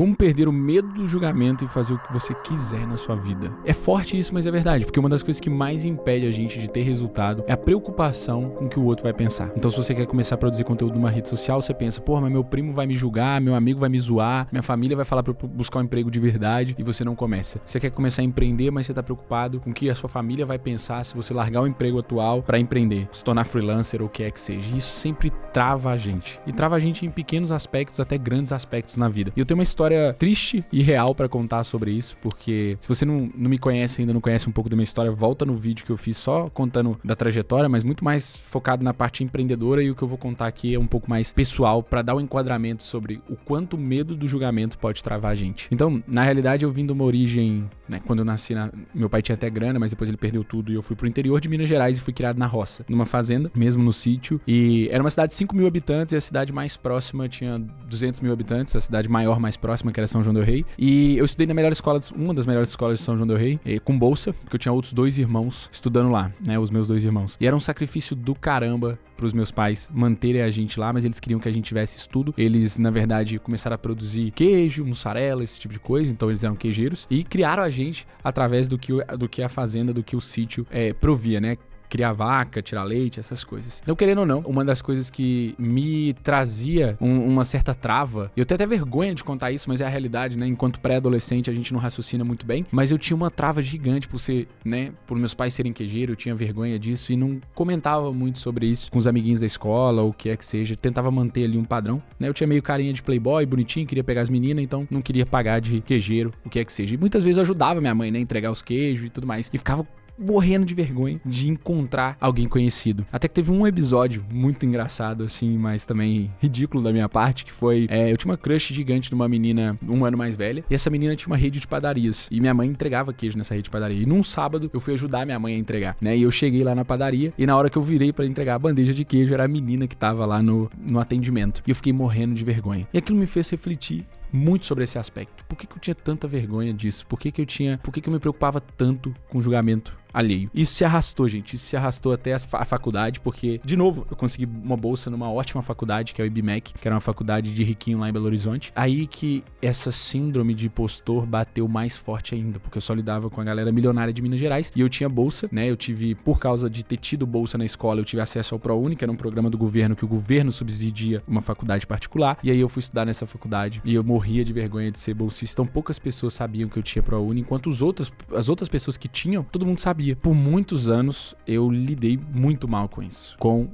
Como perder o medo do julgamento e fazer o que você quiser na sua vida. É forte isso, mas é verdade, porque uma das coisas que mais impede a gente de ter resultado é a preocupação com o que o outro vai pensar. Então, se você quer começar a produzir conteúdo numa rede social, você pensa, porra, mas meu primo vai me julgar, meu amigo vai me zoar, minha família vai falar pra eu buscar um emprego de verdade, e você não começa. Você quer começar a empreender, mas você tá preocupado com o que a sua família vai pensar se você largar o emprego atual pra empreender, se tornar freelancer ou o que é que seja. Isso sempre trava a gente. E trava a gente em pequenos aspectos até grandes aspectos na vida. E eu tenho uma história triste e real pra contar sobre isso, porque se você não me conhece ainda, não conhece um pouco da minha história, volta no vídeo que eu fiz só contando da trajetória, mas muito mais focado na parte empreendedora, e o que eu vou contar aqui é um pouco mais pessoal pra dar um enquadramento sobre o quanto o medo do julgamento pode travar a gente. Então, na realidade, eu vim de uma origem, né, quando eu nasci, meu pai tinha até grana, mas depois ele perdeu tudo e eu fui pro interior de Minas Gerais e fui criado na roça, numa fazenda, mesmo no sítio, e era uma cidade de 5 mil habitantes e a cidade mais próxima tinha 200 mil habitantes, a cidade maior mais próxima, que era São João del Rei, e eu estudei na melhor escola, uma das melhores escolas de São João del Rei, com bolsa, porque eu tinha outros 2 irmãos estudando lá, né, os meus 2 irmãos, e era um sacrifício do caramba pros meus pais manterem a gente lá, mas eles queriam que a gente tivesse estudo. Eles, na verdade, começaram a produzir queijo, mussarela, esse tipo de coisa, então eles eram queijeiros, e criaram a gente através do que a fazenda, do que o sítio provia, né? Criar vaca, tirar leite, essas coisas. Então, querendo ou não, uma das coisas que me trazia uma certa trava, eu tenho até vergonha de contar isso, mas é a realidade, né? Enquanto pré-adolescente, a gente não raciocina muito bem, mas eu tinha uma trava gigante por ser, né? Por meus pais serem queijeiros, eu tinha vergonha disso e não comentava muito sobre isso com os amiguinhos da escola ou o que é que seja. Tentava manter ali um padrão, né? Eu tinha meio carinha de playboy, bonitinho, queria pegar as meninas, então não queria pagar de queijeiro, o que é que seja. E muitas vezes eu ajudava minha mãe, né? Entregar os queijos e tudo mais. E ficava morrendo de vergonha de encontrar alguém conhecido. Até que teve um episódio muito engraçado, assim, mas também ridículo da minha parte, que foi, eu tinha uma crush gigante numa menina 1 ano mais velha, e essa menina tinha uma rede de padarias, e minha mãe entregava queijo nessa rede de padaria, e num sábado eu fui ajudar minha mãe a entregar, né, e eu cheguei lá na padaria, e na hora que eu virei pra entregar a bandeja de queijo, era a menina que tava lá no atendimento, e eu fiquei morrendo de vergonha. E aquilo me fez refletir muito sobre esse aspecto. Por que eu tinha tanta vergonha disso? Por que eu me preocupava tanto com o julgamento alheio? Isso se arrastou, gente. Isso se arrastou até a faculdade, porque, de novo, eu consegui uma bolsa numa ótima faculdade, que é o IBMEC, que era uma faculdade de riquinho lá em Belo Horizonte. Aí que essa síndrome de impostor bateu mais forte ainda, porque eu só lidava com a galera milionária de Minas Gerais, e eu tinha bolsa, né? Eu tive, por causa de ter tido bolsa na escola, eu tive acesso ao ProUni, que era um programa do governo, que o governo subsidia uma faculdade particular, e aí eu fui estudar nessa faculdade, e eu morria de vergonha de ser bolsista. Então poucas pessoas sabiam que eu tinha ProUni, enquanto as outras pessoas que tinham, todo mundo sabia. Por muitos anos eu lidei muito mal com isso, com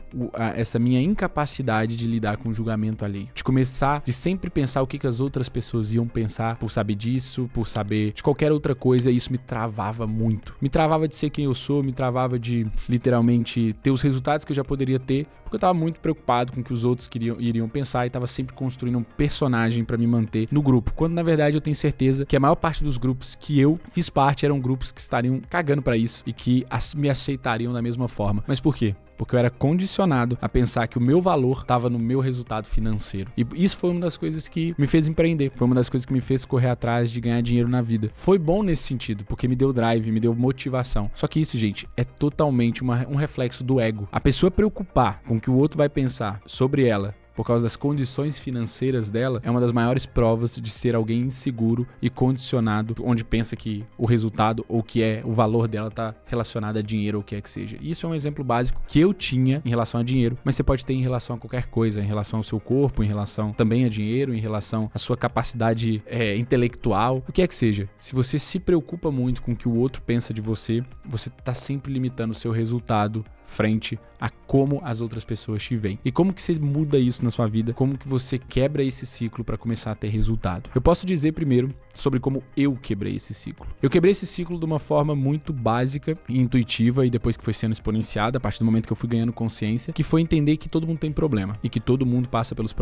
essa minha incapacidade de lidar com o julgamento alheio, de sempre pensar o que as outras pessoas iam pensar por saber disso, por saber de qualquer outra coisa. Isso me travava muito, me travava de ser quem eu sou, me travava de literalmente ter os resultados que eu já poderia ter, porque eu tava muito preocupado com o que os outros iriam pensar, e tava sempre construindo um personagem pra me manter no grupo, quando na verdade eu tenho certeza que a maior parte dos grupos que eu fiz parte eram grupos que estariam cagando pra isso e que me aceitariam da mesma forma. Mas por quê? Porque eu era condicionado a pensar que o meu valor estava no meu resultado financeiro. E isso foi uma das coisas que me fez empreender. Foi uma das coisas que me fez correr atrás de ganhar dinheiro na vida. Foi bom nesse sentido, porque me deu drive, me deu motivação. Só que isso, gente, é totalmente um reflexo do ego. A pessoa preocupar com o que o outro vai pensar sobre ela por causa das condições financeiras dela, é uma das maiores provas de ser alguém inseguro e condicionado, onde pensa que o resultado ou que o valor dela tá relacionado a dinheiro ou o que é que seja. Isso é um exemplo básico que eu tinha em relação a dinheiro, mas você pode ter em relação a qualquer coisa, em relação ao seu corpo, em relação também a dinheiro, em relação à sua capacidade intelectual, o que é que seja. Se você se preocupa muito com o que o outro pensa de você, você tá sempre limitando o seu resultado frente a como as outras pessoas te veem. E como que você muda isso na sua vida? Como que você quebra esse ciclo para começar a ter resultado? Eu posso dizer primeiro sobre como eu quebrei esse ciclo. Eu quebrei esse ciclo de uma forma muito básica e intuitiva, e depois que foi sendo exponenciada, a partir do momento que eu fui ganhando consciência, que foi entender que todo mundo tem problema e que todo mundo passa pelos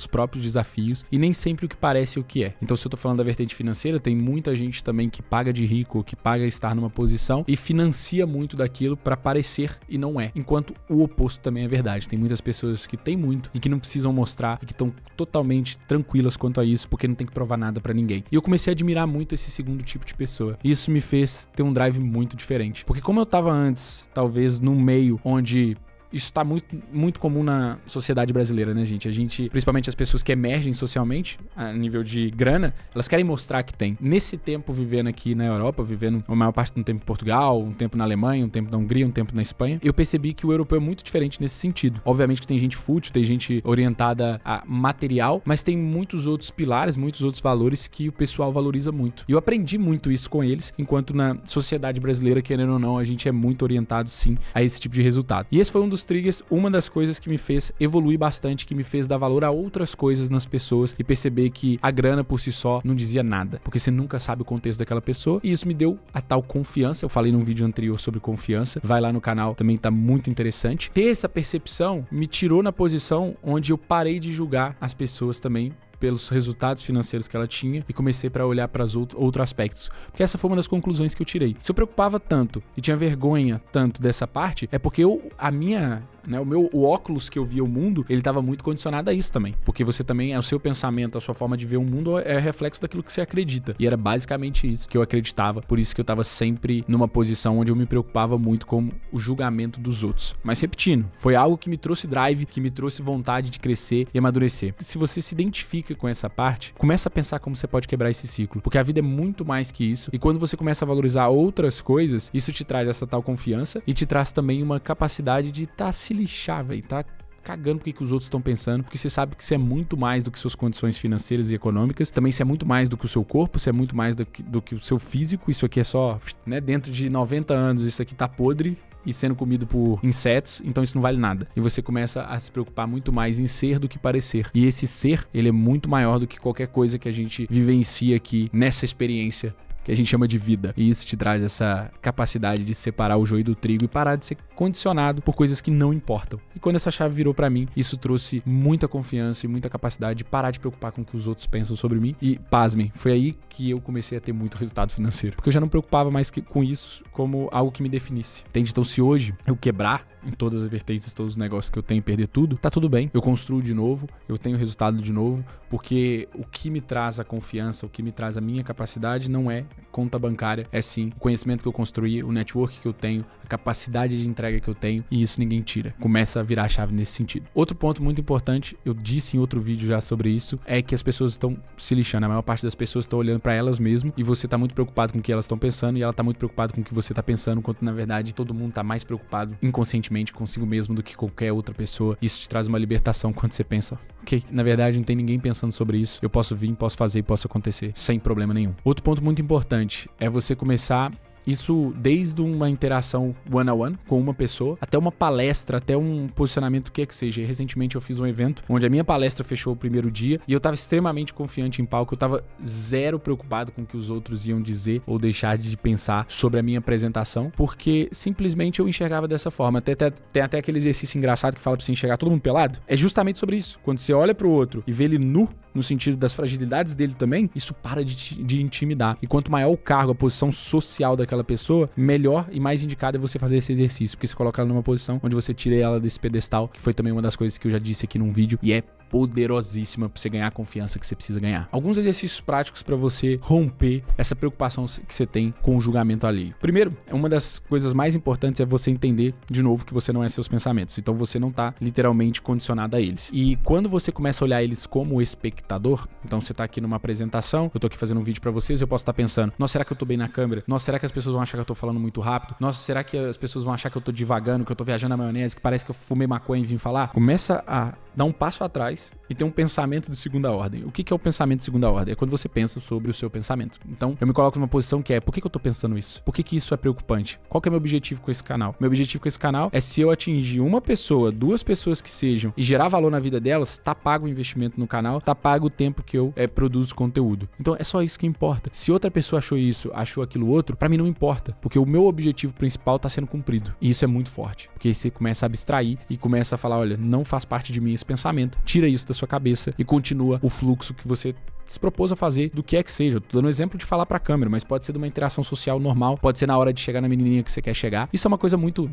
próprios desafios, e nem sempre o que parece é o que é. Então, se eu tô falando da vertente financeira, tem muita gente também que paga de rico, que paga estar numa posição e financia muito daquilo para parecer e não é. Enquanto o oposto também é verdade. Tem muitas pessoas que têm muito e que não precisam mostrar e que estão totalmente tranquilas quanto a isso, porque não tem que provar nada pra ninguém. E eu comecei a admirar muito esse segundo tipo de pessoa. E isso me fez ter um drive muito diferente. Porque como eu tava antes, talvez num meio onde isso tá muito comum na sociedade brasileira, né, gente? A gente, principalmente as pessoas que emergem socialmente, a nível de grana, elas querem mostrar que tem. Nesse tempo vivendo aqui na Europa, vivendo a maior parte do tempo em Portugal, um tempo na Alemanha, um tempo na Hungria, um tempo na Espanha, eu percebi que o europeu é muito diferente nesse sentido. Obviamente que tem gente fútil, tem gente orientada a material, mas tem muitos outros pilares, muitos outros valores que o pessoal valoriza muito. E eu aprendi muito isso com eles, enquanto na sociedade brasileira, querendo ou não, a gente é muito orientado sim a esse tipo de resultado. E esse foi um dos triggers, uma das coisas que me fez evoluir bastante, que me fez dar valor a outras coisas nas pessoas e perceber que a grana por si só não dizia nada, porque você nunca sabe o contexto daquela pessoa, e isso me deu a tal confiança. Eu falei num vídeo anterior sobre confiança, vai lá no canal, também tá muito interessante. Ter essa percepção me tirou na posição onde eu parei de julgar as pessoas também pelos resultados financeiros que ela tinha e comecei para olhar para os outros aspectos. Porque essa foi uma das conclusões que eu tirei. Se eu preocupava tanto e tinha vergonha tanto dessa parte, é porque o óculos que eu via o mundo, ele estava muito condicionado a isso também. Porque você também, o seu pensamento, a sua forma de ver o mundo é reflexo daquilo que você acredita. E era basicamente isso que eu acreditava. Por isso que eu estava sempre numa posição onde eu me preocupava muito com o julgamento dos outros. Mas repetindo, foi algo que me trouxe drive, que me trouxe vontade de crescer e amadurecer. Se você se identifica com essa parte, começa a pensar como você pode quebrar esse ciclo. Porque a vida é muito mais que isso. E quando você começa a valorizar outras coisas, isso te traz essa tal confiança e te traz também uma capacidade de se lixar, velho, tá cagando porque que os outros estão pensando, porque você sabe que você é muito mais do que suas condições financeiras e econômicas, também você é muito mais do que o seu corpo, você é muito mais do que o seu físico. Isso aqui é só, né, dentro de 90 anos isso aqui tá podre e sendo comido por insetos, então isso não vale nada. E você começa a se preocupar muito mais em ser do que parecer. E esse ser, ele é muito maior do que qualquer coisa que a gente vivencia aqui nessa experiência que a gente chama de vida. E isso te traz essa capacidade de separar o joio do trigo e parar de ser condicionado por coisas que não importam. E quando essa chave virou pra mim, isso trouxe muita confiança e muita capacidade de parar de preocupar com o que os outros pensam sobre mim. E, pasmem, foi aí que eu comecei a ter muito resultado financeiro. Porque eu já não preocupava mais com isso como algo que me definisse. Entende? Então, se hoje eu quebrar em todas as vertentes, todos os negócios que eu tenho e perder tudo, tá tudo bem. Eu construo de novo, eu tenho resultado de novo, porque o que me traz a confiança, o que me traz a minha capacidade não é conta bancária, é sim o conhecimento que eu construí, o network que eu tenho, a capacidade de entrega que eu tenho, e isso ninguém tira. Começa a virar a chave nesse sentido. Outro ponto muito importante, eu disse em outro vídeo já sobre isso, é que as pessoas estão se lixando. A maior parte das pessoas estão olhando pra elas mesmas e você tá muito preocupado com o que elas estão pensando e ela tá muito preocupada com o que você tá pensando, enquanto na verdade todo mundo tá mais preocupado inconscientemente consigo mesmo do que qualquer outra pessoa. Isso te traz uma libertação quando você pensa, ok, na verdade não tem ninguém pensando sobre isso, eu posso vir, posso fazer e posso acontecer sem problema nenhum. Outro ponto muito importante é você começar isso desde uma interação one-on-one com uma pessoa, até uma palestra, até um posicionamento, o que é que seja. Recentemente eu fiz um evento onde a minha palestra fechou o primeiro dia e eu tava extremamente confiante em palco, eu tava zero preocupado com o que os outros iam dizer ou deixar de pensar sobre a minha apresentação, porque simplesmente eu enxergava dessa forma. Tem até aquele exercício engraçado que fala pra você enxergar todo mundo pelado. É justamente sobre isso. Quando você olha pro outro e vê ele nu, no sentido das fragilidades dele também, isso para de intimidar. E quanto maior o cargo, a posição social daquela pessoa, melhor e mais indicado é você fazer esse exercício, porque você coloca ela numa posição onde você tira ela desse pedestal, que foi também uma das coisas que eu já disse aqui num vídeo, e é poderosíssima pra você ganhar a confiança que você precisa ganhar. Alguns exercícios práticos pra você romper essa preocupação que você tem com o julgamento alheio. Primeiro, uma das coisas mais importantes é você entender, de novo, que você não é seus pensamentos. Então você não tá literalmente condicionado a eles. E quando você começa a olhar eles como espectador, então você tá aqui numa apresentação, eu tô aqui fazendo um vídeo pra vocês, eu posso estar pensando, nossa, será que eu tô bem na câmera? Nossa, será que as pessoas vão achar que eu tô falando muito rápido? Nossa, será que as pessoas vão achar que eu tô divagando, que eu tô viajando na maionese, que parece que eu fumei maconha e vim falar? Começa a dar um passo atrás e ter um pensamento de segunda ordem. O que é o pensamento de segunda ordem? É quando você pensa sobre o seu pensamento. Então, eu me coloco numa posição que é, por que eu tô pensando isso? Por que isso é preocupante? Qual que é meu objetivo com esse canal? Meu objetivo com esse canal é, se eu atingir uma pessoa, duas pessoas que sejam, e gerar valor na vida delas, tá pago o investimento no canal, tá pago o tempo que eu produzo conteúdo. Então, é só isso que importa. Se outra pessoa achou isso, achou aquilo outro, pra mim não importa, porque o meu objetivo principal tá sendo cumprido. E isso é muito forte, porque aí você começa a abstrair e começa a falar, olha, não faz parte de mim esse pensamento, tira isso da sua cabeça e continua o fluxo que você se propôs a fazer do que é que seja. Eu tô dando um exemplo de falar pra câmera, mas pode ser de uma interação social normal, pode ser na hora de chegar na menininha que você quer chegar. Isso é uma coisa muito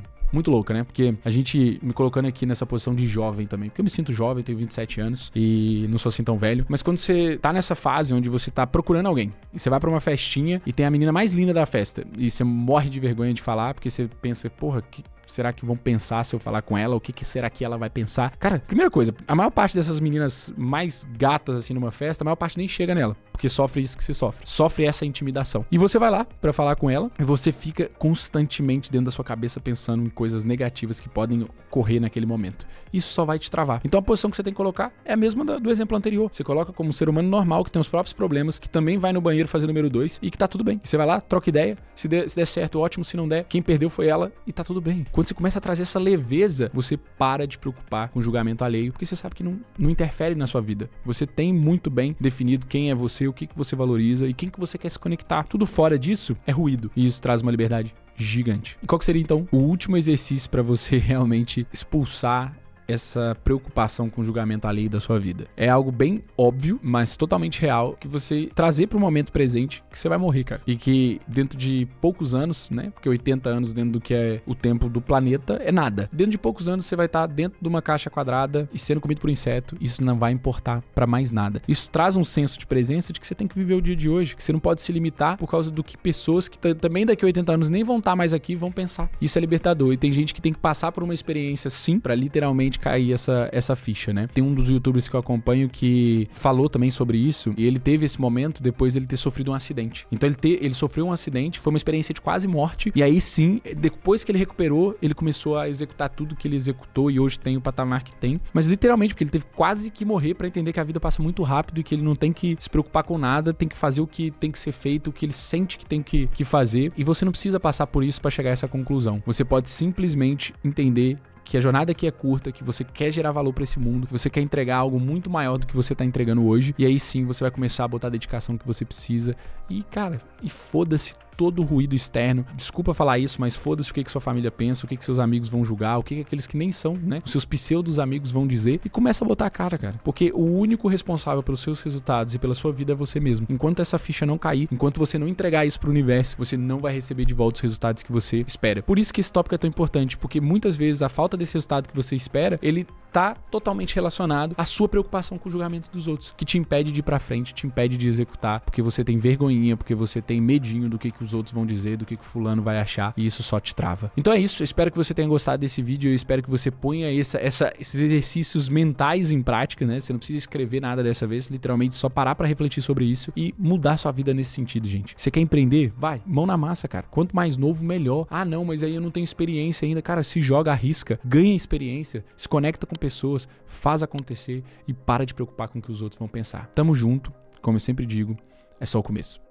louca, né? Porque a gente me colocando aqui nessa posição de jovem também, porque eu me sinto jovem, tenho 27 anos e não sou assim tão velho, mas quando você tá nessa fase onde você tá procurando alguém e você vai pra uma festinha e tem a menina mais linda da festa e você morre de vergonha de falar porque você pensa, porra, que será que vão pensar se eu falar com ela? O que será que ela vai pensar? Cara, primeira coisa, a maior parte dessas meninas mais gatas, assim, numa festa, a maior parte nem chega nela, porque sofre isso que você sofre. Sofre essa intimidação. E você vai lá pra falar com ela e você fica constantemente dentro da sua cabeça pensando em coisas negativas que podem ocorrer naquele momento. Isso só vai te travar. Então a posição que você tem que colocar é a mesma do exemplo anterior. Você coloca como um ser humano normal, que tem os próprios problemas, que também vai no banheiro fazer número 2 e que tá tudo bem. Você vai lá, troca ideia, se der certo, ótimo, se não der, quem perdeu foi ela e tá tudo bem. Quando você começa a trazer essa leveza, você para de preocupar com o julgamento alheio, porque você sabe que não interfere na sua vida. Você tem muito bem definido quem é você, o que você valoriza e quem que você quer se conectar. Tudo fora disso é ruído e isso traz uma liberdade gigante. E qual que seria então o último exercício para você realmente expulsar essa preocupação com o julgamento alheio da sua vida? É algo bem óbvio, mas totalmente real, que você trazer pro momento presente que você vai morrer, cara. E que dentro de poucos anos, né? Porque 80 anos dentro do que é o tempo do planeta é nada. Dentro de poucos anos você vai estar dentro de uma caixa quadrada e sendo comido por inseto. Isso não vai importar pra mais nada. Isso traz um senso de presença de que você tem que viver o dia de hoje, que você não pode se limitar por causa do que pessoas que também daqui a 80 anos nem vão estar mais aqui vão pensar. Isso é libertador. E tem gente que tem que passar por uma experiência sim pra literalmente cair essa ficha, né? Tem um dos youtubers que eu acompanho que falou também sobre isso e ele teve esse momento depois dele ter sofrido um acidente. Então ele sofreu um acidente, foi uma experiência de quase morte e aí sim, depois que ele recuperou, ele começou a executar tudo que ele executou e hoje tem o patamar que tem, mas literalmente porque ele teve quase que morrer pra entender que a vida passa muito rápido e que ele não tem que se preocupar com nada, tem que fazer o que tem que ser feito, o que ele sente que tem que fazer, e você não precisa passar por isso pra chegar a essa conclusão. Você pode simplesmente entender que a jornada aqui é curta, que você quer gerar valor pra esse mundo, que você quer entregar algo muito maior do que você tá entregando hoje, e aí sim você vai começar a botar a dedicação que você precisa, e cara, foda-se todo o ruído externo. Desculpa falar isso, mas foda-se o que sua família pensa, o que seus amigos vão julgar, o que aqueles que nem são, né? Os seus pseudos amigos vão dizer, e começa a botar a cara. Porque o único responsável pelos seus resultados e pela sua vida é você mesmo. Enquanto essa ficha não cair, enquanto você não entregar isso pro universo, você não vai receber de volta os resultados que você espera. Por isso que esse tópico é tão importante, porque muitas vezes a falta desse resultado que você espera, ele tá totalmente relacionado à sua preocupação com o julgamento dos outros, que te impede de ir pra frente, te impede de executar, porque você tem vergonhinha, porque você tem medinho do que os outros vão dizer, do que o fulano vai achar, e isso só te trava. Então é isso, eu espero que você tenha gostado desse vídeo, eu espero que você ponha esses exercícios mentais em prática, né? Você não precisa escrever nada dessa vez, literalmente só parar pra refletir sobre isso e mudar sua vida nesse sentido, gente. Você quer empreender? Vai, mão na massa, cara. Quanto mais novo, melhor. Ah, não, mas aí eu não tenho experiência ainda. Cara, se joga, arrisca, ganha experiência, se conecta com pessoas, faz acontecer e para de preocupar com o que os outros vão pensar. Tamo junto, como eu sempre digo, é só o começo.